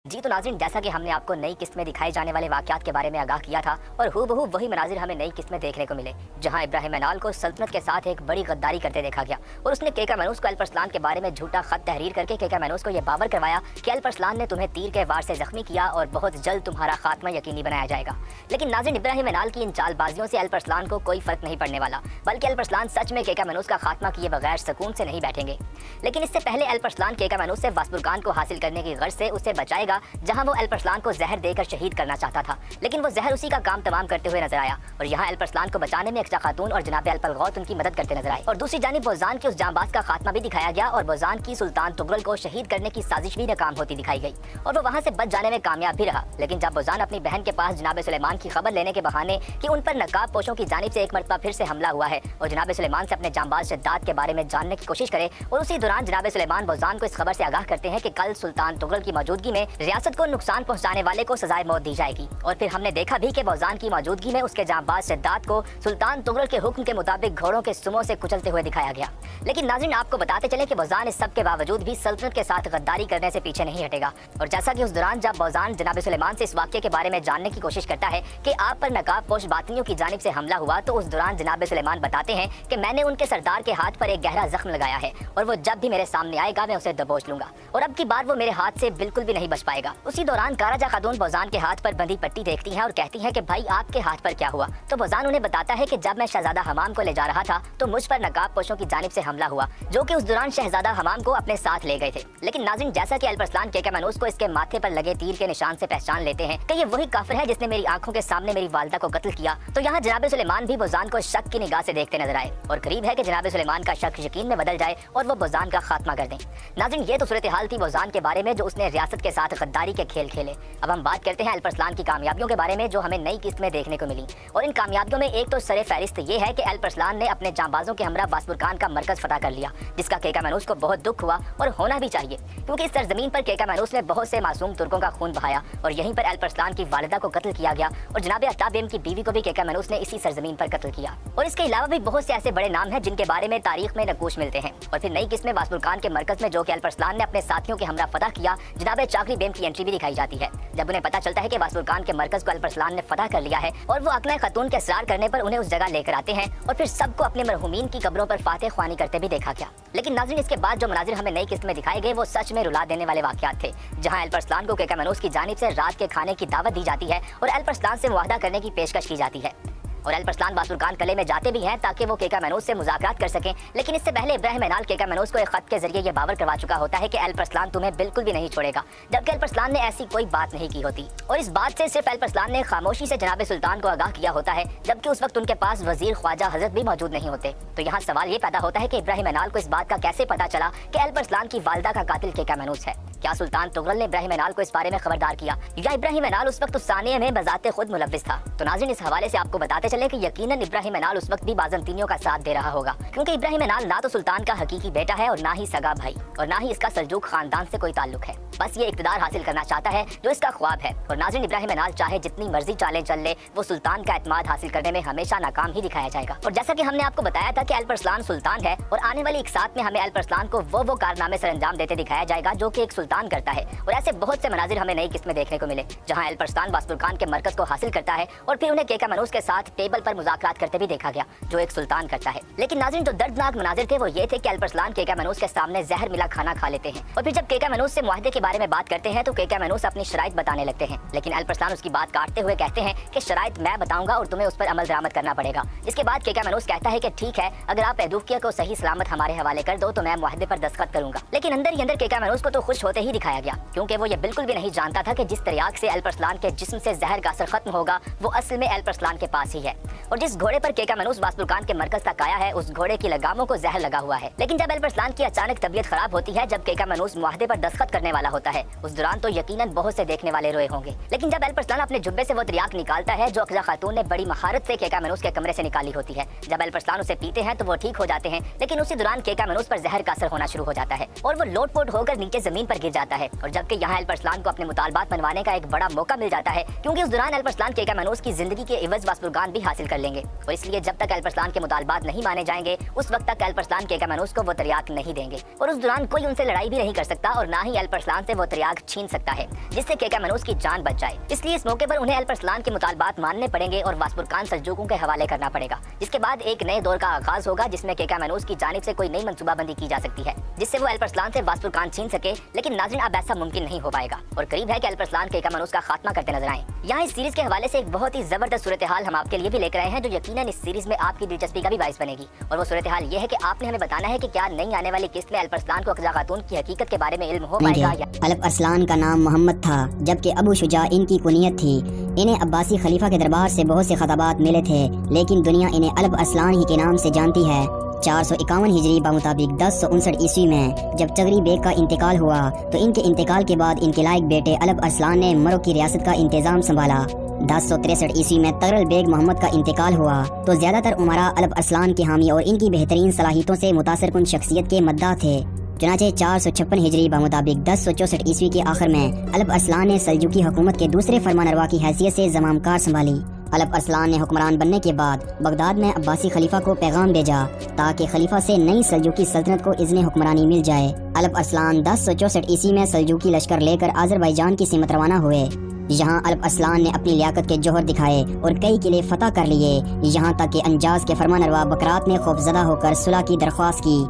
जी तो नाज़रीन, जैसा कि हमने आपको नई किस्त में दिखाए जाने वाले वाक़यात के बारे में आगाह किया था और हूबहू वही मनाजिर हमें नई किस्त में देखने को मिले, जहां इब्राहिम ऐनाल को सल्तनत के साथ एक बड़ी गद्दारी करते देखा गया और उसने केका मनूस को अल्परसलान के बारे में झूठा खत तहरीर करके केका मनूस को यह बावर करवाया कि अल्परसलान ने तुम्हें तीर के वार से जख्मी किया और बहुत जल्द तुम्हारा खात्मा यकीनी बनाया जाएगा। लेकिन नाज़रीन, इब्राहिम ऐनाल की इन चालबाजियों से अल्परसलान को कोई फर्क नहीं पड़ने वाला, बल्कि अल्परसलान सच में केका मनूस का खात्मा किए बगैर सुकून से नहीं बैठेंगे। लेकिन इससे पहले अल्परसलान केका मनूस से वासबुरकान को हासिल करने की गर्ज से उसे बचाएगा, जहां वो अल्परसलान को जहर देकर शहीद करना चाहता था, लेकिन वो जहर उसी का काम तमाम करते हुए नजर आया और यहाँ अल्परसलान को बचाने में अक्सा खातून और जनाब अलपलगौत उनकी मदद करते नजर आए। और दूसरी जानिब बोजान की उस जांबाज का खात्मा भी दिखाया गया और बोजान की सुल्तान तुगरल को शहीद करने की साजिश भी नाकाम होती दिखाई गई और वो वहाँ से बच जाने में कामयाब भी रहा। लेकिन जब बोजान अपनी बहन के पास जनाब सुलेमान की खबर लेने के बहाने कि उन पर नकाब पोशों की जानिब से एक मरतबा फिर से हमला हुआ है और जनाब सुलेमान से अपने जांबाज शद्दाद के बारे में जानने की कोशिश करे, और उसी दौरान जनाब सुलेमान बोजान को इस खबर से आगाह करते हैं कि कल सुल्तान तुगरल की मौजूदगी में रियासत को नुकसान पहुँचाने वाले को सजाए मौत दी जाएगी। और फिर हमने देखा भी कि बोजान की मौजूदगी में उसके जांबाज शद्दाद को सुल्तान तुगरल के हुक्म के मुताबिक घोड़ों के सुमों से कुचलते हुए दिखाया गया। लेकिन नाज़रीन, आपको बताते चले कि बोजान इस सब के बावजूद भी सल्तनत के साथ गद्दारी करने से पीछे नहीं हटेगा। और जैसा कि उस दौरान जब बोजान जनाब सुलेमान से इस वाक़े के बारे में जानने की कोशिश करता है कि आप पर नकाब पोश बातिनियों की जानिब से हमला हुआ, तो उस दौरान जनाब सुलेमान बताते हैं कि मैंने उनके सरदार के हाथ पर एक गहरा जख्म लगाया है और वो जब भी मेरे सामने आएगा मैं उसे दबोच लूंगा और अब की बार वो मेरे हाथ से बिल्कुल भी नहीं बच पाएगा। उसी दौरान काराजा खातून बोजान के हाथ पर बंधी पट्टी देखती हैं और कहती हैं कि भाई आपके हाथ पर क्या हुआ। तो बोजान उन्हें बताता है कि जब मैं शहजादा हमाम को ले जा रहा था तो मुझ पर नकाब पोशों की जानिब से हमला हुआ, जो कि उस दौरान शहजादा हमाम को अपने साथ ले गए थे। लेकिन नाज़रीन, जैसा कि अल्परसलान केका मनूस को इसके माथे पर लगे तीर के निशान से पहचान लेते हैं कि ये वही काफिर है जिसने मेरी आंखों के सामने मेरी वालिदा को कत्ल किया, तो यहाँ जनाब सुलेमान भी बोजान को शक की निगाह से देखते नजर आए और करीब है कि जनाब सुलेमान का शक यकीन में बदल जाए और वो बोजान का खात्मा कर दें। नाज़रीन, ये तो सूरत हाल थी बोजान के बारे में जो उसने रियासत के साथ गद्दारी के खेल खेले। अब हम बात करते हैं अल्परसलान की कामयाबियों के बारे में जो हमें नई किस्त में देखने को मिली। और इन कामयाबियों में एक तो सरे फहरिस्त ये है कि अल्परसलान ने अपने जांबाजों के हमरा वासबुरकान का मरकज फतह कर लिया, जिसका केका मनूस को बहुत दुख हुआ और होना भी चाहिए, क्योंकि इस सरजमीन पर केका मनूस ने बहुत से मासूम तुर्कों का खून बहाया और यहीं पर अल्परसलान की वालिदा को कत्ल किया गया और जनाब अत्ताब बेगम की बीवी को भी केका मनूस ने इसी सरजमीन पर कत्ल किया। और इसके अलावा भी बहुत से ऐसे बड़े नाम हैं जिनके बारे में तारीख में नकूश मिलते हैं। और फिर नई किस्त में वासबुरकान के मरकज में जो कि अल्परसलान ने अपने साथियों के हमरा फतह किया, जनाब चाकरी बेगम की एंट्री भी दिखाई जाती है। जब उन्हें पता चलता है कि वासबुरकान के मरकज को अल्परसलान ने फतह कर लिया है और वो अकना खातून के असरार करने पर उन्हें उस जगह लेकर आते हैं और फिर सबको अपने मरहूमीन की कब्रों पर फातिह ख्वानी करते भी देखा गया। लेकिन नाज़रीन, इसके बाद जो मनाजिर हमें नई किस्त में दिखाए गए वो सच में रुला देने वाले वाक़यात थे, जहां अल्परसलान को केका मनूस की जानिब से रात के खाने की दावत दी जाती है और अल्परसलान से मुआहदा करने की पेशकश की जाती है और अल्परसलान वासबुरकान कले में जाते भी हैं ताकि वो केका मनूस से मुज़ाकरात कर सकें। लेकिन इससे पहले इब्राहिम ऐनाल केका मनूस को एक खत के जरिए ये बावर करवा चुका होता है कि अल्परसलान तुम्हें बिल्कुल भी नहीं छोड़ेगा, जबकि अल्परसलान ने ऐसी कोई बात नहीं की होती और इस बात से सिर्फ अल्परसलान ने खामोशी से जनाब सुल्तान को आगाह किया होता है, जबकि उस वक्त उनके पास वजीर ख्वाजा हजरत भी मौजूद नहीं होते। तो यहाँ सवाल ये पैदा होता है कि इब्राहिम ऐनाल को इस बात का कैसे पता चला कि अल्परसलान की वालिदा का कातिल केका मनूस है। क्या सुल्तान तुगरल ने इब्राहिम ऐनाल को इस बारे में खबरदार किया या इब्राहिम ऐनाल उस वक्त उस सानिया में बजाते खुद मुलव्विस था? तो नाज़रीन, इस हवाले से आपको बताते चले कि यकीनन इब्राहिम ऐनाल उस वक्त भी बाज़ंतीनियों का साथ दे रहा होगा, क्योंकि इब्राहिम ऐनाल ना तो सुल्तान का हकीकी बेटा है और ना ही सगा भाई और ना ही इसका सल्जूक खानदान से कोई ताल्लुक है। बस ये इक़्तिदार हासिल करना चाहता है जो इसका ख्वाब है। और नाज़रीन, इब्राहिम ऐनाल चाहे जितनी मर्जी चालें चल ले, वो सुल्तान का एतमाद हासिल करने में हमेशा नाकाम ही दिखाया जाएगा। और जैसा कि हमने आपको बताया था कि अल्परसलान सुल्तान है और आने वाली एक साथ में हमें अल्परसलान को वो कारनामे सर अंजाम देते दिखाया जाएगा जो कि एक सुल्तान करता है। और ऐसे बहुत से मनाजिर हमें नई किस्त में देखने को मिले, जहां अल्परसलान वासबुरकान के मरकज को हासिल करता है और फिर उन्हें केका मनूस के साथ टेबल पर मुज़ाकरात करते भी देखा गया, जो एक सुल्तान करता है। लेकिन नाज़रीन, जो दर्दनाक मनाजिर थे वो ये थे कि अल्परसलान केका मनूस के सामने जहर मिला खाना खा लेते हैं और फिर जब केका मनूस से मुआहदे के बारे में बात करते हैं तो केका मनूस अपनी शराइत बताने लगते हैं। लेकिन अल्परसलान उसकी बात काटते हुए कहते हैं कि शराइत मैं बताऊंगा और तुम्हें उस पर अमल दरामद करना पड़ेगा। इसके बाद केका मनूस कहता है कि ठीक है, अगर आप एदूफिया को सही सलामत हमारे हवाले कर दो तो मैं मुआहदे पर दस्तखत करूंगा। लेकिन अंदर ही अंदर केका मनूस को तो खुश होते ही दिखाया गया, क्योंकि वो ये बिल्कुल भी नहीं जानता था कि जिस तरियाक से अल्परसलान के जिस्म से जहर का असर खत्म होगा वो असल में अल्परसलान के पास ही है। और जिस घोड़े पर केका मनूस वासबुरकान के मरकज तक आया है उस घोड़े की लगामों को जहर लगा हुआ है। लेकिन जब अल्परसलान की अचानक तबीयत खराब होती है, जब केका मनूस मुआहदे पर दस्तखत करने वाला होता है, उस दौरान तो यकीनन बहुत से देखने वाले रोए होंगे। लेकिन जब अल्परसलान अपने जुब्बे से वो तरियाक निकालता है जो अक्जा खातून ने बड़ी महारत से केका मनूस के कमरे से निकाली होती है, जब अल्परसलान उसे पीते हैं तो वो ठीक हो जाते हैं। लेकिन उसी दौरान केका मनूस पर जहर का असर होना शुरू हो जाता है और वो लोटपोट होकर नीचे जमीन पर गिर گر جاتا ہے، اور جبکہ یہاں الپ ارسلان کو اپنے مطالبات منوانے کا ایک بڑا موقع مل جاتا ہے، کیونکہ اس دوران الپ ارسلان کیکا منوس کی زندگی کے عوض واسپورگان بھی حاصل کر لیں گے، اور اس لیے جب تک الپ ارسلان کے مطالبات نہیں مانے جائیں گے اس وقت تک الپ ارسلان کیکا منوس کو وہ تریاک نہیں دیں گے، اور اس دوران کوئی ان سے لڑائی بھی نہیں کر سکتا اور نہ ہی الپ ارسلان سے وہ تریاک چھین سکتا ہے جس سے کیکا منوس کی جان بچ جائے۔ اس لیے اس موقع پر انہیں الپ ارسلان کے مطالبات ماننے پڑیں گے اور واسپورگان سلجوقوں کے حوالے کرنا پڑے گا، جس کے بعد ایک نئے دور کا آغاز ہوگا جس میں کیکا منوس کی جانب سے کوئی نئی منصوبہ بندی کی جا سکتی ہے جس سے وہ الپ ارسلان سے واسپورگان چھین سکے، لیکن ناظرین اب ایسا ممکن نہیں ہو پائے گا، اور قریب ہے کہ الپ ارسلان کیکا منوس کا خاتمہ کرتے نظر آئیں۔ یہاں اس سیریز کے حوالے سے ایک بہت ہی زبردست صورتحال ہم آپ کے لیے بھی لے کر آئے ہیں جو یقیناً اس سیریز میں آپ کی دلچسپی کا بھی باعث بنے گی، اور وہ صورتحال یہ ہے کہ آپ نے ہمیں بتانا ہے کہ کیا نئی آنے والی قسط میں الپ ارسلان کو اقزا خاتون کی حقیقت کے بارے میں علم ہو پائے گا یا الپ ارسلان کا نام محمد تھا جبکہ ابو شجاع ان کی کنیت تھی۔ انہیں عباسی خلیفہ کے دربار سے بہت سے خطابات ملے تھے، لیکن دنیا انہیں الپ ارسلان ہی کے نام سے جانتی ہے۔ 451 ہجری بمطابق 1059 عیسوی میں جب چغری بیگ کا انتقال ہوا تو ان کے انتقال کے بعد ان کے لائق بیٹے الپ ارسلان نے مرو کی ریاست کا انتظام سنبھالا۔ 1063 عیسوی میں تغرل بیگ محمد کا انتقال ہوا تو زیادہ تر امراء الپ ارسلان کے حامی اور ان کی بہترین صلاحیتوں سے متاثر کن شخصیت کے مداح تھے۔ چنانچہ 456 ہجری بمطابق 1064 عیسوی کے آخر میں الپ ارسلان نے سلجوقی حکومت کے دوسرے فرمانروا کی حیثیت سے زمام کار سنبھالی۔ الپ ارسلان نے حکمران بننے کے بعد بغداد میں عباسی خلیفہ کو پیغام بھیجا تاکہ خلیفہ سے نئی سلجوقی سلطنت کو اذن حکمرانی مل جائے۔ الپ ارسلان 1064 عیسوی میں سلجوقی لشکر لے کر آذربائیجان کی سمت روانہ ہوئے۔ یہاں الپ ارسلان نے اپنی لیاقت کے جوہر دکھائے اور کئی قلعے فتح کر لیے، یہاں تک کہ انجاز کے فرمانروا بکرات نے خوفزدہ ہو کر صلح کی درخواست کی۔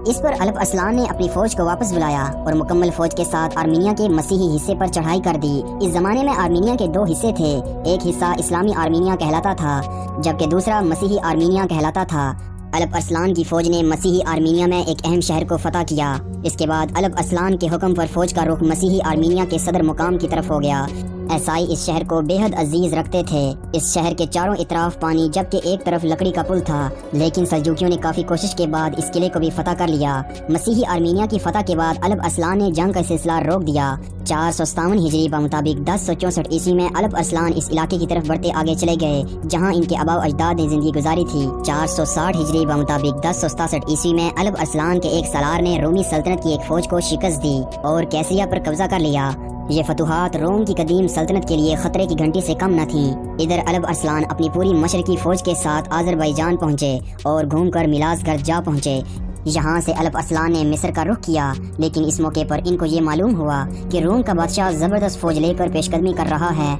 اس پر الپ ارسلان نے اپنی فوج کو واپس بلایا اور مکمل فوج کے ساتھ آرمینیا کے مسیحی حصے پر چڑھائی کر دی۔ اس زمانے میں آرمینیا کے دو حصے تھے، ایک حصہ اسلامی آرمینیا کہلاتا تھا جبکہ دوسرا مسیحی آرمینیا کہلاتا تھا۔ الپ ارسلان کی فوج نے مسیحی آرمینیا میں ایک اہم شہر کو فتح کیا۔ اس کے بعد الپ ارسلان کے حکم پر فوج کا رخ مسیحی آرمینیا کے صدر مقام کی طرف ہو گیا۔ عیسائی اس شہر کو بے حد عزیز رکھتے تھے۔ اس شہر کے چاروں اطراف پانی جبکہ ایک طرف لکڑی کا پل تھا، لیکن سلجوکیوں نے کافی کوشش کے بعد اس قلعے کو بھی فتح کر لیا۔ مسیحی آرمینیا کی فتح کے بعد الپ ارسلان نے جنگ کا سلسلہ روک دیا۔ 457 ہجری بمطابق 1064 عیسوی میں الپ ارسلان اس علاقے کی طرف بڑھتے آگے چلے گئے جہاں ان کے آباء و اجداد نے زندگی گزاری تھی۔ 460 ہجری بمطابق 1067 عیسوی میں الپ ارسلان کے ایک سالار نے رومی سلطنت کی ایک فوج کو شکست دی اور کیسریا پر قبضہ کر لیا۔ یہ فتوحات روم کی قدیم سلطنت کے لیے خطرے کی گھنٹی سے کم نہ تھیں۔ ادھر الپ ارسلان اپنی پوری مشرقی فوج کے ساتھ آذربائیجان پہنچے اور گھوم کر میلازگرد جا پہنچے۔ یہاں سے الپ ارسلان نے مصر کا رخ کیا، لیکن اس موقع پر ان کو یہ معلوم ہوا کہ روم کا بادشاہ زبردست فوج لے کر پیش قدمی کر رہا ہے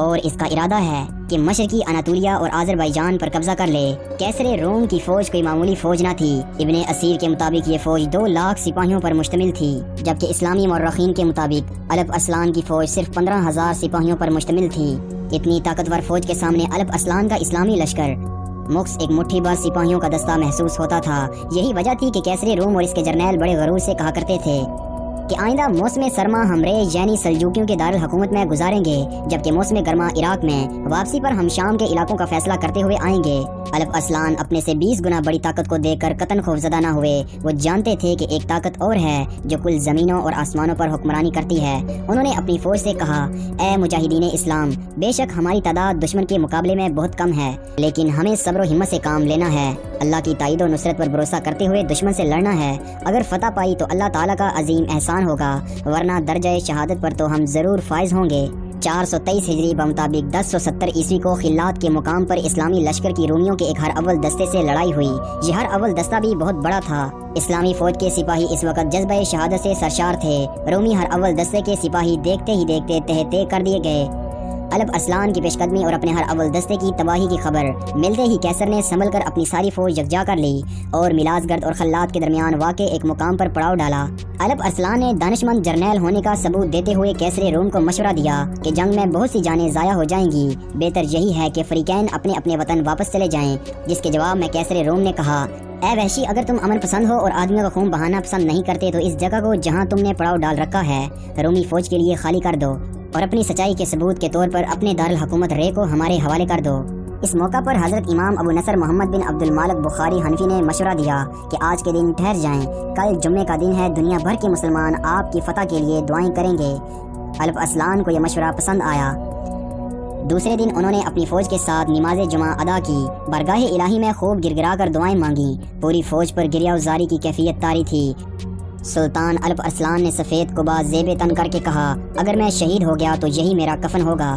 اور اس کا ارادہ ہے کہ مشرقی اناطولیہ اور آذربائیجان پر قبضہ کر لے۔ کیسر روم کی فوج کوئی معمولی فوج نہ تھی۔ ابن اسیر کے مطابق یہ فوج 2 لاکھ سپاہیوں پر مشتمل تھی، جبکہ اسلامی مورخین کے مطابق الپ ارسلان کی فوج صرف 15,000 سپاہیوں پر مشتمل تھی۔ اتنی طاقتور فوج کے سامنے الپ ارسلان کا اسلامی لشکر مخص ایک مٹھی بھر سپاہیوں کا دستہ محسوس ہوتا تھا۔ یہی وجہ تھی کہ کیسر روم اور اس کے جرنیل بڑے غرور سے کہا کرتے تھے کہ آئندہ موسم سرما ہم رے یعنی سلجوکیوں کے دارالحکومت میں گزاریں گے، جبکہ موسم گرما عراق میں، واپسی پر ہم شام کے علاقوں کا فیصلہ کرتے ہوئے آئیں گے۔ الپ ارسلان اپنے سے 20 گنا بڑی طاقت کو دیکھ کر قطن خوفزدہ نہ ہوئے۔ وہ جانتے تھے کہ ایک طاقت اور ہے جو کل زمینوں اور آسمانوں پر حکمرانی کرتی ہے۔ انہوں نے اپنی فوج سے کہا، اے مجاہدین اسلام، بے شک ہماری تعداد دشمن کے مقابلے میں بہت کم ہے، لیکن ہمیں صبر و ہمت سے کام لینا ہے۔ اللہ کی تائید و نصرت پر بھروسہ کرتے ہوئے دشمن سے لڑنا ہے۔ اگر فتح پائی تو اللہ تعالیٰ کا عظیم احسان ہوگا، ورنہ درجہ شہادت پر تو ہم ضرور فائز ہوں گے۔ 423 ہجری بمطابق 1070 عیسوی کو خلات کے مقام پر اسلامی لشکر کی رومیوں کے ایک ہر اول دستے سے لڑائی ہوئی۔ یہ ہر اول دستہ بھی بہت بڑا تھا۔ اسلامی فوج کے سپاہی اس وقت جذبہ شہادت سے سرشار تھے۔ رومی ہر اول دستے کے سپاہی دیکھتے ہی دیکھتے تہہ کر دیے گئے۔ الپ ارسلان کی پیش قدمی اور اپنے ہر اول دستے کی تباہی کی خبر ملتے ہی کیسر نے سنبھل کر اپنی ساری فوج یکجا کر لی اور میلازگرد اور خلات کے درمیان واقع ایک مقام پر پڑاؤ ڈالا۔ الپ ارسلان نے دانشمند جرنیل ہونے کا ثبوت دیتے ہوئے کیسر روم کو مشورہ دیا کہ جنگ میں بہت سی جانیں ضائع ہو جائیں گی، بہتر یہی ہے کہ فریقین اپنے اپنے وطن واپس چلے جائیں۔ جس کے جواب میں کیسر روم نے کہا، اے وحشی، اگر تم امن پسند ہو اور آدمیوں کا خون بہانا پسند نہیں کرتے تو اس جگہ کو جہاں تم نے پڑاؤ ڈال رکھا ہے رومی فوج کے لیے خالی کر دو اور اپنی سچائی کے ثبوت کے طور پر اپنے دارالحکومت رے کو ہمارے حوالے کر دو۔ اس موقع پر حضرت امام ابو نصر محمد بن عبد المالک بخاری حنفی نے مشورہ دیا کہ آج کے دن ٹھہر جائیں، کل جمعے کا دن ہے، دنیا بھر کے مسلمان آپ کی فتح کے لیے دعائیں کریں گے۔ الپ ارسلان کو یہ مشورہ پسند آیا۔ دوسرے دن انہوں نے اپنی فوج کے ساتھ نماز جمعہ ادا کی، بارگاہ الہی میں خوب گر گرا کر دعائیں مانگی۔ پوری فوج پر گریہ وزاری کی کیفیت طاری تھی۔ सुल्तान अल्प अरसलान ने सफ़ेद कुबा ज़ेब तन करके कहा, अगर मैं शहीद हो गया तो यही मेरा कफन होगा।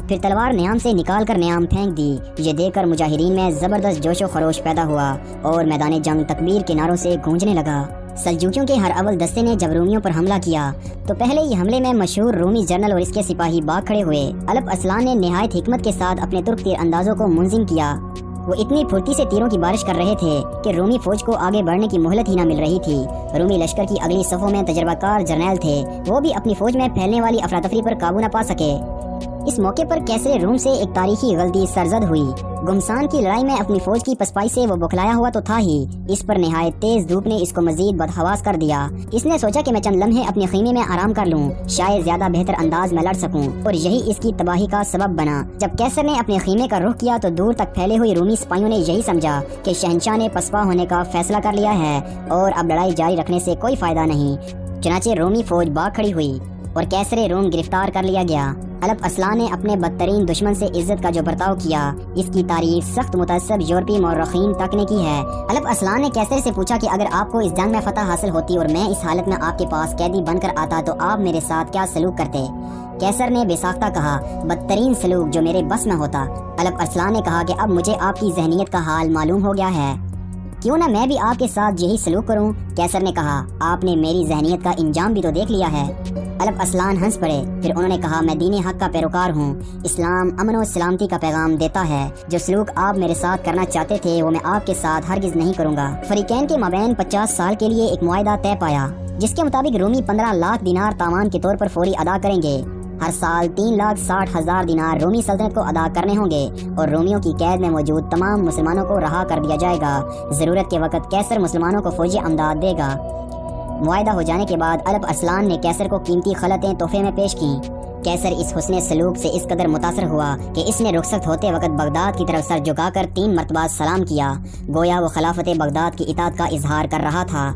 फिर तलवार न्याम से निकाल कर न्याम फेंक दी। ये देखकर मुजाहिदीन में ज़बरदस्त जोशो खरोश पैदा हुआ और मैदान जंग तकबीर के नारों से गूंजने लगा। सल्जूकियों के हर अव्वल दस्ते ने जब रोमियों पर हमला किया तो पहले ही हमले में मशहूर रोमी जनरल और इसके सिपाही भाग खड़े हुए। अल्प अरसलान ने निहायत हिकमत के साथ अपने तुर्क तीर अंदाजों को मुंजिम किया। वो इतनी फुर्ती से तीरों की बारिश कर रहे थे कि रोमी फौज को आगे बढ़ने की मोहलत ही न मिल रही थी। रोमी लश्कर की अगली सफ़ों में तजर्बाकार जर्नैल थे, वो भी अपनी फौज में फैलने वाली अफरा तफरी पर काबू न पा सके। इस मौके पर कैसर रूम से एक तारीखी गलती सरजद हुई। गुमसान की लड़ाई में अपनी फौज की पसपाई से वो बौखलाया हुआ तो था ही, इस पर निहायत तेज धूप ने इसको मजीद बदहवास कर दिया। इसने सोचा कि मैं चंद लम्हे अपने खीमे में आराम कर लूं, शायद ज्यादा बेहतर अंदाज में लड़ सकूं, और यही इसकी तबाही का सबब बना। जब कैसर ने अपने खीमे का रुख किया तो दूर तक फैले हुए रूमी सिपाहियों ने यही समझा कि शहंशाह ने पसपा होने का फैसला कर लिया है और अब लड़ाई जारी रखने से कोई फायदा नहीं। चुनाचे रोमी फौज भाग खड़ी हुई और कैसर रोम गिरफ्तार कर लिया गया। अल्प अरसलान ने अपने बदतरीन दुश्मन से इज्जत का जो बर्ताव किया, इसकी तारीफ सख्त मुतअस्सब यूरोपीय मौरखीन तक ने की है। अल्प अरसलान ने कैसर से पूछा कि अगर आपको इस जंग में फतह हासिल होती और मैं इस हालत में आपके पास कैदी बनकर आता तो आप मेरे साथ क्या सलूक करते? कैसर ने बेसाख्ता कहा, बदतरीन सलूक जो मेरे बस में होता। अल्प अरसलान ने कहा कि अब मुझे आपकी जहनीत का हाल मालूम हो गया है, क्यों ना मैं भी आपके साथ यही सलूक करूं? कैसर ने कहा, आपने मेरी जहनीत का इंजाम भी तो देख लिया है। अल्प अरसलान हंस पड़े। फिर उन्होंने कहा, मैं दीन हक का पैरोकार हूँ। इस्लाम अमन और सलामती का पैगाम देता है। जो सलूक आप मेरे साथ करना चाहते थे वो मैं आपके साथ हरगिज नहीं करूँगा। फरीकैन के माबैन 50 साल के लिए एक मुआहदा तय पाया, जिसके मुताबिक रूमी 15 लाख दिनार तावान के तौर पर फौरी अदा करेंगे। हर साल 3,60,000 दिनार रोमी सल्तनत को अदा करने होंगे और रोमियों की कैद में मौजूद तमाम मुसलमानों को रहा कर दिया जाएगा। जरूरत के वक्त कैसर मुसलमानों को फौजी अमदाद देगा। मुआहदा हो जाने के बाद अल्प अरसलान ने कैसर को कीमती खलतें तोहफे में पेश की। कैसर इस हुस्ने सलूक से इस कदर मुतासर हुआ कि इसने रुखसत होते वक्त बगदाद की तरफ सर झुकाकर 3 मरतबा सलाम किया, गोया वो खिलाफत बगदाद की इताअत का इजहार कर रहा था।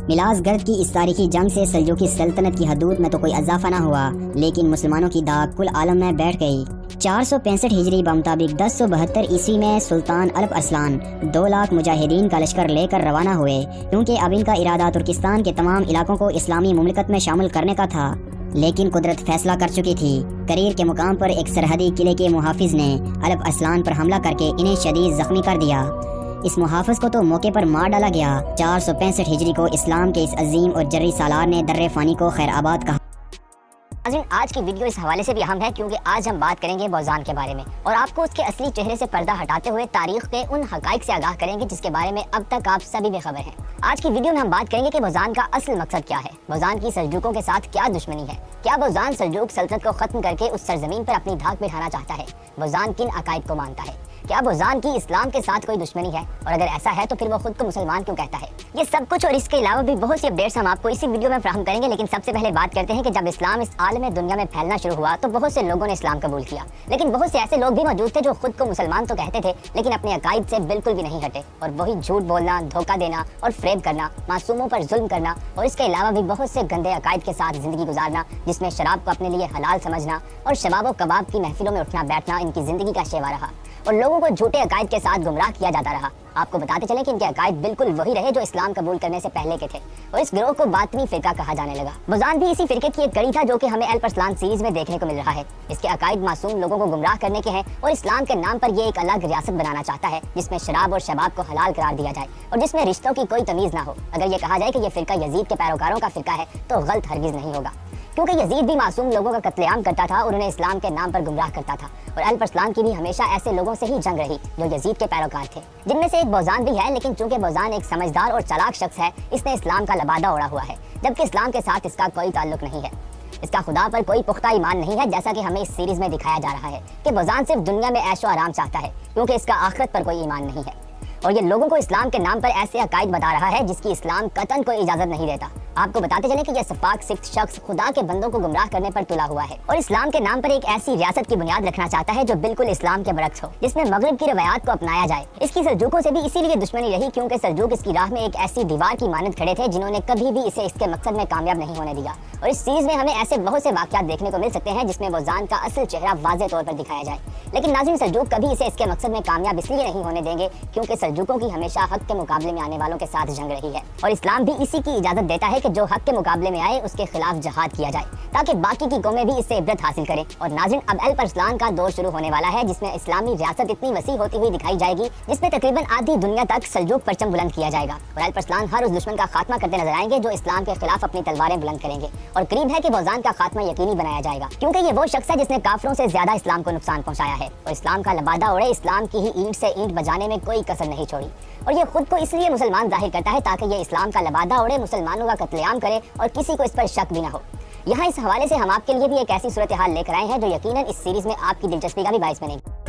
मिलाजगर्द की इस तारीखी जंग से सल्जूकी सल्तनत की हदूद में तो कोई इजाफा न हुआ, लेकिन मुसलमानों की दाग कुल आलम में बैठ गई। 465 हिजरी बमुताबिक 1072 ईस्वी में सुल्तान अल्प अरसलान 2 लाख मुजाहिदीन का लश्कर लेकर रवाना हुए, क्योंकि अब इनका इरादा तुर्किस्तान के तमाम इलाकों को इस्लामी मुमलिकत में शामिल करने का था। लेकिन कुदरत फैसला कर चुकी थी। करीर के मुकाम पर एक सरहदी किले के मुहाफिज ने अल्प अरसलान पर हमला करके इन्हें शदीद जख्मी कर दिया। इस मुहाफिज को तो मौके पर मार डाला गया। 465 हिजरी को इस्लाम के इस अजीम और जर्री सालार ने दर्रे फानी को खैर आबाद कहा। आज की वीडियो इस हवाले से भी अहम है क्योंकि आज हम बात करेंगे बौजान के बारे में और आपको उसके असली चेहरे से पर्दा हटाते हुए तारीख के उन हकाइक से आगाह करेंगे जिसके बारे में अब तक आप सभी बेखबर हैं। आज की वीडियो में हम बात करेंगे कि बौजान का असल मकसद क्या है, बौजान की सल्जूकों के साथ क्या दुश्मनी है, क्या बौजान सल्जूक सल्तनत को खत्म करके उस सरजमीन पर अपनी धाक बिठाना चाहता है, बौजान किन अकायद को मानता है, क्या बौजान की इस्लाम के साथ कोई दुश्मनी है और अगर ऐसा है तो फिर वो खुद को मुसलमान क्यों कहता है। ये सब कुछ और इसके अलावा भी बहुत सी अपडेट्स हम आपको इसी वीडियो में फराहम करेंगे। लेकिन सबसे पहले बात करते हैं कि जब इस्लाम इस आलम दुनिया में फैलना शुरू हुआ तो बहुत से लोगों ने इस्लाम कबूल किया, लेकिन बहुत से ऐसे लोग भी मौजूद थे जो खुद को मुसलमान तो कहते थे लेकिन अपने अकायद से बिल्कुल भी नहीं हटे, और वही झूठ बोलना, धोखा देना और फ्रेब करना, मासूमों पर जुल्म करना और इसके अलावा भी बहुत से गंदे अकायद के साथ जिंदगी गुजारना, जिसमें शराब को अपने लिए हलाल समझना और शबाब व कबाब की महफिलों में उठना बैठना इनकी जिंदगी का शेवा रहा और लोगों को झूठे अकायद के साथ गुमराह किया जाता रहा। आपको बताते चले कि इनके अकायद बिल्कुल वही रहे जो इस्लाम कबूल करने से पहले के थे और इस गिरोह को बातनी फिरका कहा जाने लगा। बौजान भी इसी फिरके की एक कड़ी था जो कि हमें अल्प अरसलान सीरीज में देखने को मिल रहा है। इसके अकायद मासूम लोगों को गुमराह करने के हैं और इस्लाम के नाम पर ये एक अलग रियासत बनाना चाहता है जिसमें शराब और शबाब को हलाल करार दिया जाए और जिसमें रिश्तों की कोई तमीज ना हो। अगर ये कहा जाए कि ये फिरका यजीद के पैरोकारों का फिरका है तो गलत हरगिज नहीं होगा, क्योंकि यजीद भी मासूम लोगों का कत्लेआम करता था और उन्हें इस्लाम के नाम पर गुमराह करता था और अल्प अरसलान की भी हमेशा ऐसे लोगों से ही जंग रही जो यजीद के पैरोकार थे, जिनमें से एक बौजान भी है। लेकिन चूंकि बौजान एक समझदार और चालाक शख्स है, इसने इस्लाम का लबादा ओढ़ा हुआ है, जबकि इस्लाम के साथ इसका कोई ताल्लुक नहीं है। इसका खुदा पर कोई पुख्ता ईमान नहीं है, जैसा कि हमें इस सीरीज में दिखाया जा रहा है कि बौजान सिर्फ दुनिया में ऐशो आराम चाहता है, क्योंकि इसका आखिरत पर कोई ईमान नहीं है और ये लोगों को इस्लाम के नाम पर ऐसे अकायद बता रहा है जिसकी इस्लाम कतन कोई इजाजत नहीं देता। आपको बताते चले कि यह सफाक सिर्फ शख्स खुदा के बंदों को गुमराह करने पर तुला हुआ है और इस्लाम के नाम पर एक ऐसी रियासत की बुनियाद रखना चाहता है जो बिल्कुल इस्लाम के बरक्स हो, जिसमें मगरिब की रवायात को अपनाया जाए। इसकी सल्जूकों से भी इसीलिए दुश्मनी रही क्योंकि सल्जूक इसकी राह में एक ऐसी दीवार की मानद खड़े थे जिन्होंने कभी भी इसे इसके मकसद में कामयाब नहीं होने दिया। और इस सीरीज में हमें ऐसे बहुत से वाकयात देखने को मिल सकते हैं जिसमें बौजान का असल चेहरा वाज़ेह तौर पर दिखाया जाए। लेकिन नाज़रीन सल्जूक कभी इसे इसके मकसद में कामयाब इसलिए नहीं होने देंगे क्योंकि सल्जूकों की हमेशा हक के मुकाबले में आने वालों के साथ जंग रही है और इस्लाम भी इसी की इजाज़त देता है कि जो हक के मुकाबले में आए उसके खिलाफ जहाद किया जाए ताकि बाकी की कौमें भी इससे इबरत हासिल करें। और नाज़रीन अब अल्परसलान का दौर शुरू होने वाला है जिसमें इस्लामी रियासत इतनी वसी होती हुई दिखाई जाएगी जिसमें तकरीबन आधी दुनिया तक सल्जूक परचम बुलंद किया जाएगा और अल्परसलान हर उस दुश्मन का खात्मा करते नजर आएंगे जो इस्लाम के खिलाफ अपनी तलवारें बुलंद करेंगे और करीब है कि बौजान का खात्मा यकीनी बनाया जाएगा क्योंकि ये वो शख्स है जिसने काफिरों से ज्यादा इस्लाम को नुकसान पहुंचाया है और इस्लाम का लबादा उड़े इस्लाम की ही ईंट से ईंट बजाने में कोई कसर नहीं छोड़ी और ये खुद को इसलिए मुसलमान जाहिर करता है ताकि ये इस्लाम का लबादा उड़े, मुसलमानों का कत्लेआम करे और किसी को इस पर शक भी ना हो। यहाँ इस हवाले से हम आपके लिए भी एक ऐसी सूरत हाल लेकर आए हैं जो यकीनन इस सीरीज में आपकी दिलचस्पी का भी बाइस बनेगी।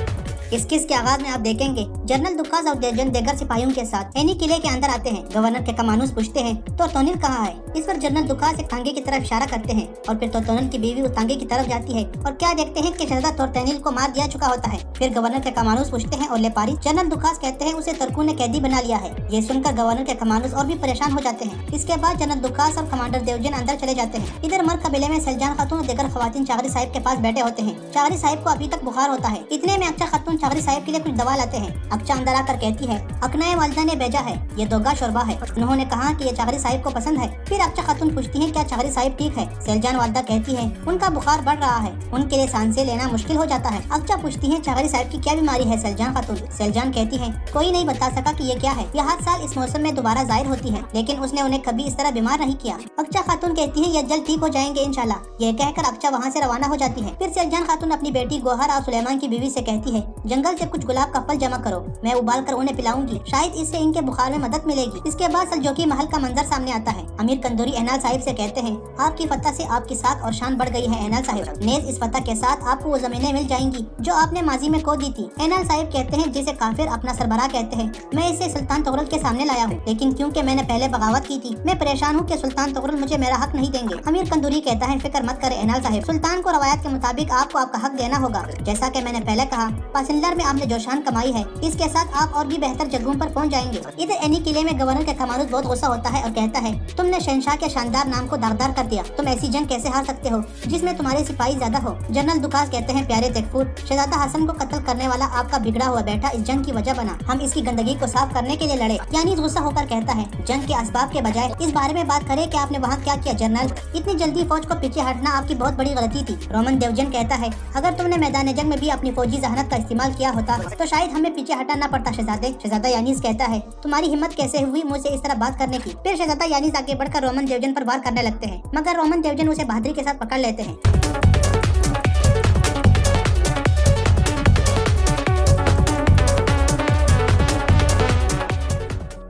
इस किस के आगाज में आप देखेंगे जनरल दुक्कास और देगर सिपाहियों के साथ एनी किले के अंदर आते हैं। गवर्नर के कमानूस पूछते हैं तो तोनिल कहाँ है। इस पर जनरल दुक्कास एक तांगे की तरफ इशारा करते हैं और फिर तोनिल की बीवी उस तांगे की तरफ जाती है और क्या देखते हैं कि शहजादा तोरतैनिल को मार दिया चुका होता है। फिर गवर्नर के कमानूस पूछते हैं और लेपारी। जनरल दुक्कास कहते हैं उसे तुर्कों ने कैदी बना लिया है। ये सुनकर गवर्नर के कमानूस और भी परेशान हो जाते हैं। इसके बाद जनरल दुक्कास और कमांडर देवजन अंदर चले जाते हैं। इधर मर कबीले में सलजान खातून और दीगर खवातीन चागरी साहिब के पास बैठे होते हैं। चागरी साहिब को अभी तक बुखार होता है। इतने में अक्चा खातून चागरी साहिब के लिए कुछ दवा लाते हैं। अक्चा अंदर आकर कहती है अकनाए वालिदा ने भेजा है, ये दोगा शोरबा है। उन्होंने कहा कि ये चागरी साहिब को पसंद है। फिर अक्चा खातून पूछती है क्या चागरी साहिब ठीक है। सैलजान वालिदा कहती है उनका बुखार बढ़ रहा है, उनके लिए सांसें लेना मुश्किल हो जाता है। अक्चा पूछती है चागरी साहिब की क्या बीमारी है सैलजान खातून। सैलजान कहती है कोई नहीं बता सका कि ये क्या है। यह हर साल इस मौसम में दोबारा जाहिर होती है लेकिन उसने उन्हें कभी इस तरह बीमार नहीं किया। अक्चा खातून कहती है ये जल्द ठीक हो जाएंगे इंशाल्लाह। ये कहकर अक्चा वहाँ से रवाना हो जाती है। फिर सैलजान खातून अपनी बेटी गोहर और सुलेमान की बीवी से कहती है जंगल से कुछ गुलाब का फल जमा करो, मैं उबाल कर उन्हें पिलाऊंगी, शायद इससे इनके बुखार में मदद मिलेगी। इसके बाद सल्जूकी महल का मंजर सामने आता है। अमीर कंदूरी एनाल साहिब से कहते हैं आपकी फतह से आपकी साख और शान बढ़ गई है एनाल साहिब। नेज इस फतह के साथ आपको वो जमीनें मिल जाएंगी जो आपने माजी में खो दी थी। एनाल साहिब कहते हैं जिसे काफिर अपना सरबराह कहते हैं, मैं इसे सुल्तान तुगरल के सामने लाया हूँ लेकिन क्योंकि मैंने पहले बगावत की थी मैं परेशान हूँ कि सुल्तान तुगरल मुझे मेरा हक नहीं देंगे। अमीर कंदूरी कहता है फिक्र मत करे एनाल साहिब, सुल्तान को रवायत के मुताबिक आपको आपका हक देना होगा। जैसा कि मैंने पहले कहा पासिंदर में आपने जो शान कमाई है इसके साथ आप और भी बेहतर जगहों पर पहुंच जाएंगे। इधर एनी किले में गवर्नर के कमानूस बहुत गुस्सा होता है और कहता है तुमने शहंशाह के शानदार नाम को दागदार कर दिया, तुम ऐसी जंग कैसे हार सकते हो जिसमें तुम्हारे सिपाही ज्यादा हो। जनरल दुकास कहते हैं प्यारे तेगफूर, शहजादा हसन को कत्ल करने वाला आपका बिगड़ा हुआ बेटा इस जंग की वजह बना, हम इसकी गंदगी को साफ करने के लिए लड़े। यानी गुस्सा होकर कहता है जंग के असबाब के बजाय इस बारे में बात करें कि आपने वहाँ क्या किया जनरल, इतनी जल्दी फौज को पीछे हटना आपकी बहुत बड़ी गलती थी। रोमन देवजन कहता है अगर तुमने मैदान जंग में भी अपनी फौजी जहानत का इस्तेमाल किया होता तो शायद हमें पीछे हटना पड़ता शहजादे। शहजादा यानीस कहता है तुम्हारी हिम्मत कैसे हुई मुझसे इस तरह बात करने की। फिर शहजादा यानीस आगे बढ़कर रोमन देवजन पर वार करने लगते हैं मगर रोमन देवजन उसे बहादुरी के साथ पकड़ लेते हैं।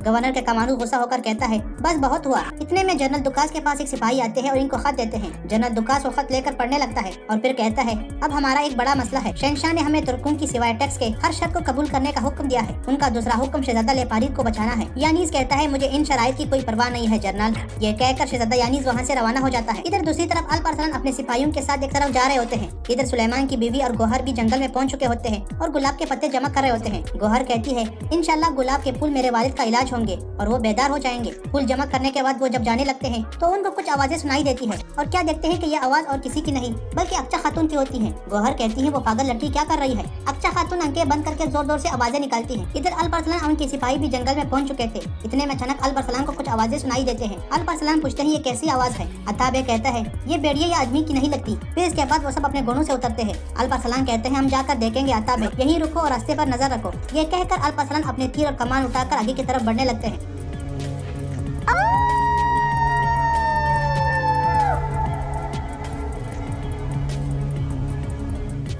गवर्नर के कमानूस गुस्सा होकर कहता है बस बहुत हुआ। इतने में जनरल दुकास के पास एक सिपाही आते हैं और इनको खत देते हैं। जनरल दुकास वो खत लेकर पढ़ने लगता है और फिर कहता है अब हमारा एक बड़ा मसला है। शहंशाह ने हमें तुर्कों की सिवाय टैक्स के हर शर्त को कबूल करने का हुक्म दिया है। उनका दूसरा हुक्म शहजादा लेपारीद को बचाना है। यानीस कहता है मुझे इन शराइत की कोई परवाह नहीं है जनरल। ये कहकर शहजादा यानीस वहाँ से रवाना हो जाता है। इधर दूसरी तरफ अल्परसलान अपने सिपाहियों के साथ एक तरफ जा रहे होते हैं। इधर सुलेमान की बीवी और गोहर भी जंगल में पहुँच चुके होते हैं और गुलाब के पत्ते जमा कर रहे होते हैं। गोहर कहती है इंशाल्लाह गुलाब के फूल मेरे वालिद का इलाज होंगे और वो बेदार हो जाएंगे। फूल जमा करने के बाद वो जब जाने लगते हैं तो उनको कुछ आवाजें सुनाई देती है और क्या देखते हैं कि ये आवाज और किसी की नहीं बल्कि अक्चा खातून की होती है। गोहर कहती है वो पागल लड़की क्या कर रही है। अक्चा खातून आंखें बंद करके जोर जोर से आवाजें निकालती है। इधर अल्परसलान और उनके सिपाही भी जंगल में पहुंच चुके थे। इतने में अचानक अल्परसलान को कुछ आवाजें सुनाई देते हैं। अल्परसलान पूछते हैं ये कैसी आवाज है। अताबे कहता है ये भेड़िए या आदमी की नहीं लगती। फिर इसके बाद वो सब अपने घोड़ों से उतरते हैं। अल्परसलान कहते हैं हम जाकर देखेंगे अताबे, यहीं रुको और रास्ते पर नजर रखो। ये कहकर अल्परसलान अपने तीर और कमान उठाकर आगे की तरफ बढ़ने लगते हैं।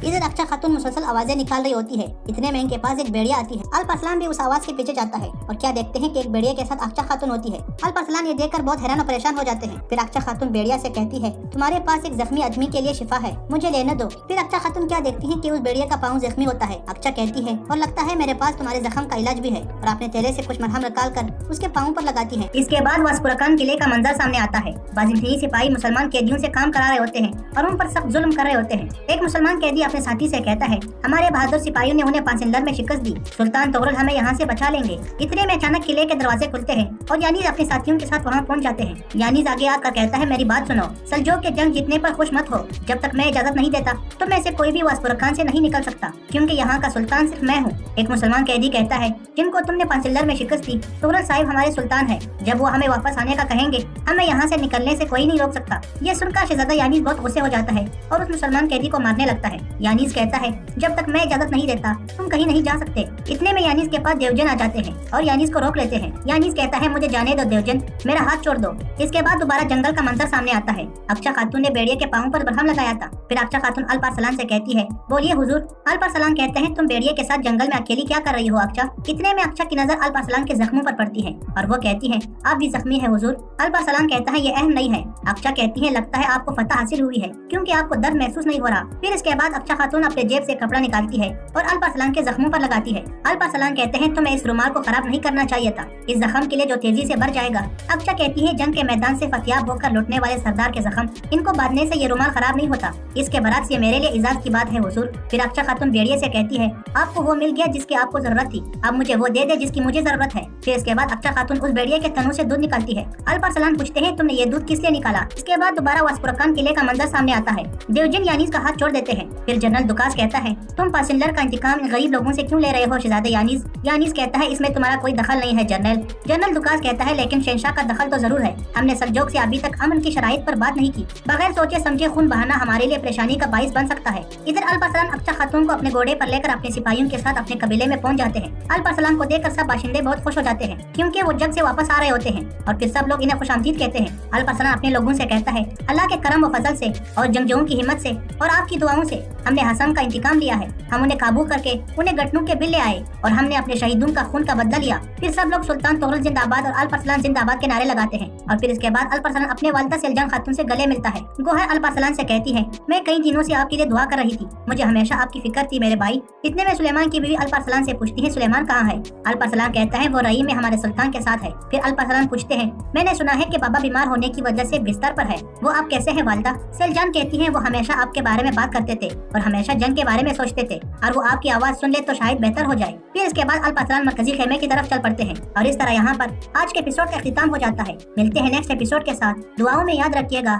इधर अक्चा खातून मुसलसल आवाजें निकाल रही होती है। इतने में इनके पास एक भेड़िया आती है। अल्परसलान भी उस आवाज के पीछे जाता है और क्या देखते हैं कि एक भेड़िया के साथ अक्चा खातून होती है। अल्परसलान ये देखकर बहुत हैरान और परेशान हो जाते हैं। फिर अक्चा खातून भेड़िया से कहती है तुम्हारे पास एक जख्मी आदमी के लिए शिफा है, मुझे लेने दो। फिर अक्चा खातून क्या देखती है कि उस भेड़िया का पाँव जख्मी होता है। अक्चा कहती है और लगता है मेरे पास तुम्हारे जख्म का इलाज भी है और अपने तेले से कुछ मरहम निकाल कर उसके पाँव पर लगाती है। इसके बाद वास्पुरकान किले का मंजर सामने आता है। बाजिंथी सिपाही मुसलमान कैदियों से काम करा रहे होते हैं और उन पर सख्त जुल्म कर रहे होते हैं। एक मुसलमान कैदी अपने साथी से कहता है, हमारे बहादुर सिपाहियों ने उन्हें पासिंदर में शिकस्त दी, सुल्तान तोगरल हमें यहाँ से बचा लेंगे। इतने में अचानक किले के दरवाजे खुलते हैं और यानीज अपने साथियों के साथ वहाँ पहुँच जाते हैं। यानीज आगे आकर कहता है, मेरी बात सुनो, सल्जोक के जंग जीतने पर खुश मत हो। जब तक मैं इजाजत नहीं देता तो मैं से कोई भी वास्पुरखान से नहीं निकल सकता, क्योंकि यहाँ का सुल्तान सिर्फ मैं हूँ। एक मुसलमान कैदी कहता है, जिनको तुमने पासिंदर में शिकस्त दी, तोगरल साहिब हमारे सुल्तान है। जब वो हमें वापस आने का कहेंगे, हमें यहाँ से निकलने से कोई नहीं रोक सकता। ये सुनकर शहजादा यानीज बहुत गुस्से हो जाता है और उस मुसलमान कैदी को मारने लगता है। यानीज कहता है, जब तक मैं इजाजत नहीं देता तुम कहीं नहीं जा सकते। इतने में यानीज के पास देवजन आ जाते हैं और यानीज को रोक लेते हैं। यानीज कहता है, मुझे जाने दो देवजन, मेरा हाथ छोड़ दो। इसके बाद दोबारा जंगल का मंजर सामने आता है। अक्शा खातून ने बेड़िए के पाँव पर बरहम लगाया था। फिर अक्शा खातून अल्पारसलान से कहती है, बोलिए हुजूर। अल्पारसलान कहते हैं, तुम बेड़िए के साथ जंगल में अकेली क्या कर रही हो अक्शा? इतने में अक्शा की नजर अल्पारसलान के जख्मों पर पड़ती है और वो कहती है, आप भी जख्मी है हुजूर। अल्पारसलान कहता है, ये अहम नहीं है। अक्शा कहती है, लगता है आपको फतह हासिल हुई है, क्योंकि आपको दर्द महसूस नहीं हो रहा। फिर इसके बाद अक्शा खातून अपने जेब से कपड़ा निकालती है और अल्पारसलान के जख्मों पर लगाती है। अल्पारसलान कहते हैं, तुम्हें इस रुमाल को खराब नहीं करना चाहिए था, इस जख्म के लिए जो तेजी से बढ़ जाएगा। अक्शा कहती है, जंग के मैदान से फतियाब होकर लौटने वाले सरदार के जख्म, इनको बांधने से ये रुमाल खराब नहीं होता। इसके बरक्स ये मेरे लिए इजाज़त की बात है हुजूर। फिर अक्शा खातून बेड़िए से कहती है, आपको वो मिल गया जिसकी आपको जरूरत थी, अब मुझे वो दे दे जिसकी मुझे जरूरत है। फिर इसके बाद अक्शा खातून उस बेड़िए के तनों से दूध निकालती है। अल्पारसलान पूछते हैं, तुमने ये दूध किस लिए निकाला? इसके बाद दोबारा वास्पुरखान किले का मंजर सामने आता है। देवजन यानीज का हाथ छोड़ देते हैं। फिर जनरल दुकास कहता है, तुम पासिंदर का इंतकाम इन गरीब लोगों से क्यों ले रहे हो शहजादे यानीज? यानीज कहता है, इसमें तुम्हारा कोई दखल नहीं है जनरल। जनरल दुकास कहता है, लेकिन शहंशाह का दखल तो जरूर है। हमने सल्जोक से अभी तक अमन की शराइत पर बात नहीं की। बगैर सोचे समझे खून बहाना हमारे लिए परेशानी का बाइस बन सकता है। इधर अल्पारसलान अक्शा खातून को अपने घोड़े पर लेकर अपने सिपाहियों के साथ अपने कबीले में पहुंच जाते हैं। अल्पारसलान को देखकर सब बाशिंदे बहुत खुश हो जाते हैं, क्योंकि वो जंग से वापस आ रहे होते हैं और फिर सब लोग इन्हें खुशामदीद कहते हैं। अल्पारसलान अपने लोगों से कहता है, अल्लाह के करम व फजल से और जंगजोओं की हिम्मत से और आपकी दुआओं से हमने हसन का इंतकाम लिया है। हम उन्हें काबू करके उन्हें गठनों के बिल ले आए और हमने अपने शहीदों का खून का बदला लिया। फिर सब लोग सुल्तान तोगरल जिंदाबाद और अल्पारसलान जिंदाबाद के नारे लगाते हैं और फिर इसके बाद अल्पारसलान अपने वालिदा सेलजान खातून से गले मिलता है। गोहर अल्पारसलान से कहती है, मैं कई दिनों से आपके लिए दुआ कर रही थी, मुझे हमेशा आपकी फिक्र थी मेरे भाई। इतने में सुलेमान की बीवी अल्पारसलान से पूछती है, सुलेमान कहाँ है? अल्पारसलान कहता है, वो रही में हमारे सुल्तान के साथ है। फिर अल्पारसलान पूछते हैं, मैंने सुना है कि बाबा बीमार होने की वजह से बिस्तर पर है, वो आप कैसे हैं वालिदा? सेलजान कहती है, वो हमेशा आपके बारे में बात करते थे और हमेशा जंग के बारे में सोचते थे, और वो आपकी आवाज सुन ले तो शायद बेहतर हो जाए। फिर इसके बाद अल्पारसलान मरकजी खेमे की तरफ चल पड़ते हैं और इस तरह यहाँ पर आज के एपिसोड का इख्तिताम हो जाता है। मिलते हैं नेक्स्ट एपिसोड के साथ। दुआओं में याद रखिएगा।